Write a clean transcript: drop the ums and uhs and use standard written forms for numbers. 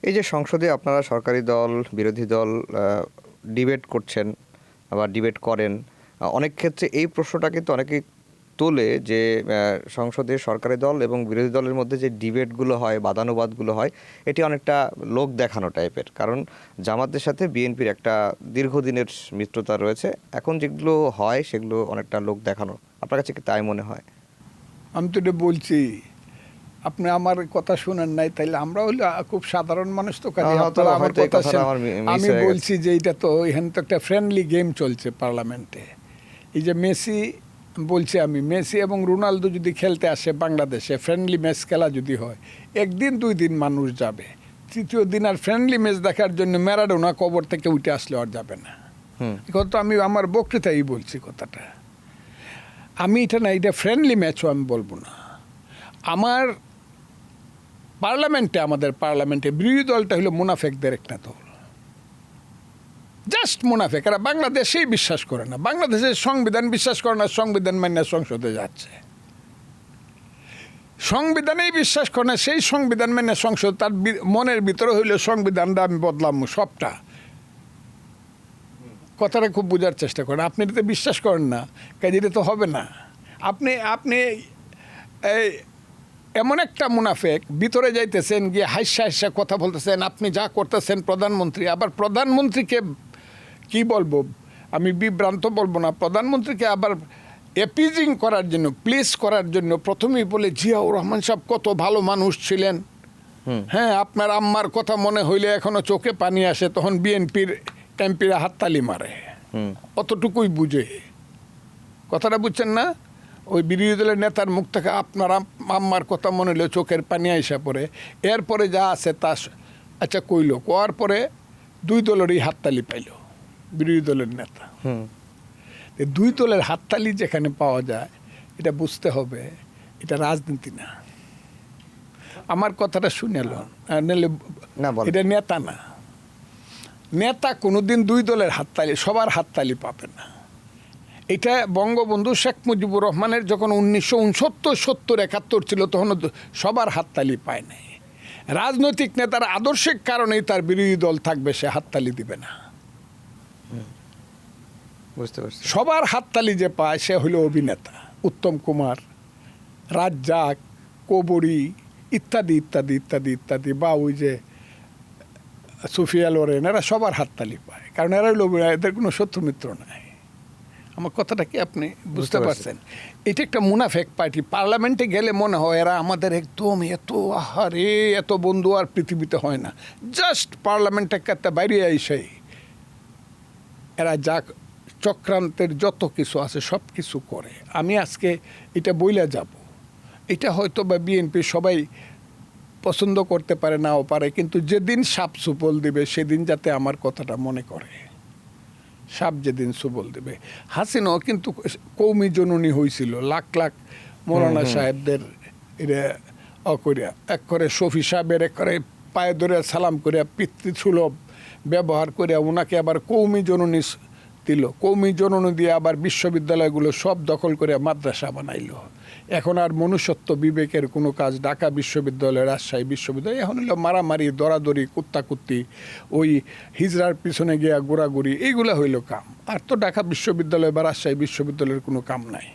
এই যে সংসদে আপনারা সরকারি দল বিরোধী দল ডিবেট করছেন, আবার ডিবেট করেন, অনেক ক্ষেত্রে এই প্রশ্নটা কিন্তু অনেকেই তোলে যে সংসদে সরকারি দল এবং বিরোধী দলের মধ্যে যে ডিবেটগুলো হয়, বাদানুবাদগুলো হয়, এটি অনেকটা লোক দেখানো টাইপের। কারণ জামাতের সাথে বিএনপির একটা দীর্ঘদিনের মিত্রতা রয়েছে, এখন যেগুলো হয় সেগুলো অনেকটা লোক দেখানো। আপনার কাছে কি তাই মনে হয়? আমি তো এটা বলছি, আপনি আমার কথা শুনেন নাই, তাইলে আমরা হইলে খুব সাধারণ মানুষ তো কাজে আপনারা আমার কথা আমি বলছি যে এটা তো এখানে তো একটা ফ্রেন্ডলি গেম চলছে পার্লামেন্টে। এই যে মেসি বলছি, আমি মেসি এবং রোনালদো যদি খেলতে আসে বাংলাদেশে, ফ্রেন্ডলি ম্যাচ খেলা যদি হয়, একদিন দুই দিন মানুষ যাবে, তৃতীয় দিন আর ফ্রেন্ডলি ম্যাচ দেখার জন্য ম্যারাডোনা কবর থেকে উঠে আসলে আর যাবে না। এখন তো আমি আমার বক্তৃতাই বলছি কথাটা, আমি এটা না, এটা ফ্রেন্ডলি ম্যাচও আমি বলবো না। আমার পার্লামেন্টে, আমাদের পার্লামেন্টে বিরোধী দলটা হলো মুনাফেকদের একটা দল, জাস্ট মুনাফেক। এরা বাংলাদেশেই বিশ্বাস করে না, বাংলাদেশের সংবিধান বিশ্বাস করে না, সংবিধান মান্য সংসদে যাচ্ছে। সংবিধানেই বিশ্বাস করে না, সেই সংবিধান মেনে সংসদ, তার মনের ভিতরে হইলো সংবিধানটা আমি বদলাম সবটা। কথাটা খুব বোঝার চেষ্টা করেন। আপনি এটাতে বিশ্বাস করেন না, কাজে এটা তো হবে না। আপনি এই এমন একটা মুনাফেক, ভিতরে যাইতেছেন, গিয়ে হাস্যা হাস্যা কথা বলতেছেন, আপনি যা করতেছেন প্রধানমন্ত্রী, আবার প্রধানমন্ত্রীকে কি বলবো, আমি বিভ্রান্ত বলবো না, প্রধানমন্ত্রীকে আবার অ্যাপিজিং করার জন্য, প্লিজ করার জন্য প্রথমেই বলে জিয়াউর রহমান সাহেব কত ভালো মানুষ ছিলেন, হ্যাঁ আপনার আম্মার কথা মনে হইলে এখনো চোখে পানি আসে, তখন বিএনপির এমপিরা হাততালি মারে, অতটুকুই বুঝে। কথাটা বুঝছেন না? ওই বিরোধী দলের নেতার মুখ থেকে আপনার আম্মার কথা মনে হলে চোখের পানি আইসা পড়ে। এরপরে যা আছে তা আচ্ছা কইল, কোয়ার পরে দুই দলেরই হাততালি পাইল বিরোধী দলের নেতা। দুই দলের হাততালি যেখানে পাওয়া যায়, এটা বুঝতে হবে এটা রাজনীতি না। আমার কথাটা শুনে নিলে এটা নেতা না। নেতা কোনোদিন দুই দলের হাততালি, সবার হাততালি পাবে না। এটা বঙ্গবন্ধু শেখ মুজিবুর রহমানের যখন 1969-70-71 ছিল, তখন সবার হাততালি পায় নাই। রাজনৈতিক নেতার আদর্শিক কারণেই তার বিরোধী দল থাকবে, সে হাততালি দিবে না। বুঝতে পারছি। সবার হাততালি যে পায় সে হলো অভিনেতা, উত্তম কুমার, রাজ্জাক, কবরী ইত্যাদি ইত্যাদি ইত্যাদি ইত্যাদি, বা ওই যে সুফিয়া লোরেন, এরা সবার হাততালি পায়, কারণ এরা হলো, এদের কোনো শত্রু মিত্র নাই। আমার কথাটা কি আপনি বুঝতে পারছেন? এটা একটা মুনাফেক পার্টি। পার্লামেন্টে গেলে মনে হয় এরা আমাদের একদম এত আহারে এত বন্ধু আর পৃথিবীতে হয় না। জাস্ট পার্লামেন্টে একটা বাইরে আইসাই এরা যা চক্রান্তের যত কিছু আছে সব কিছু করে। আমি আজকে এটা বইলা যাব, এটা হয়তো বা বিএনপি সবাই পছন্দ করতে পারে, নাও পারে, কিন্তু যেদিন সাপ সুপল দিবে সেদিন যাতে আমার কথাটা মনে করে। সাপ যেদিন সুবল দেবে, হাসিনাও কিন্তু কৌমি জননী হয়েছিল, লাখ লাখ মৌলানা সাহেবদের এরা অকরিয়া, এক করে শফি সাহেবের এক করে পায়ে ধরে সালাম করিয়া পিতৃসুলভ ব্যবহার করিয়া ওনাকে আবার কৌমি জননী দিল। কৌমি জননী দিয়ে আবার বিশ্ববিদ্যালয়গুলো সব দখল করে মাদ্রাসা বানাইল। এখন আর মনুষ্যত্ব বিবেকের কোনো কাজ, ঢাকা বিশ্ববিদ্যালয়, রাজশাহী বিশ্ববিদ্যালয়, এখন হলো মারামারি, দরাদরি, কুত্তাকুত্তি, ওই হিজড়ার পিছনে গিয়া ঘোরাঘুরি, এইগুলো হইল কাম। আর তো ঢাকা বিশ্ববিদ্যালয় বা রাজশাহী বিশ্ববিদ্যালয়ের কোনো কাম নাই।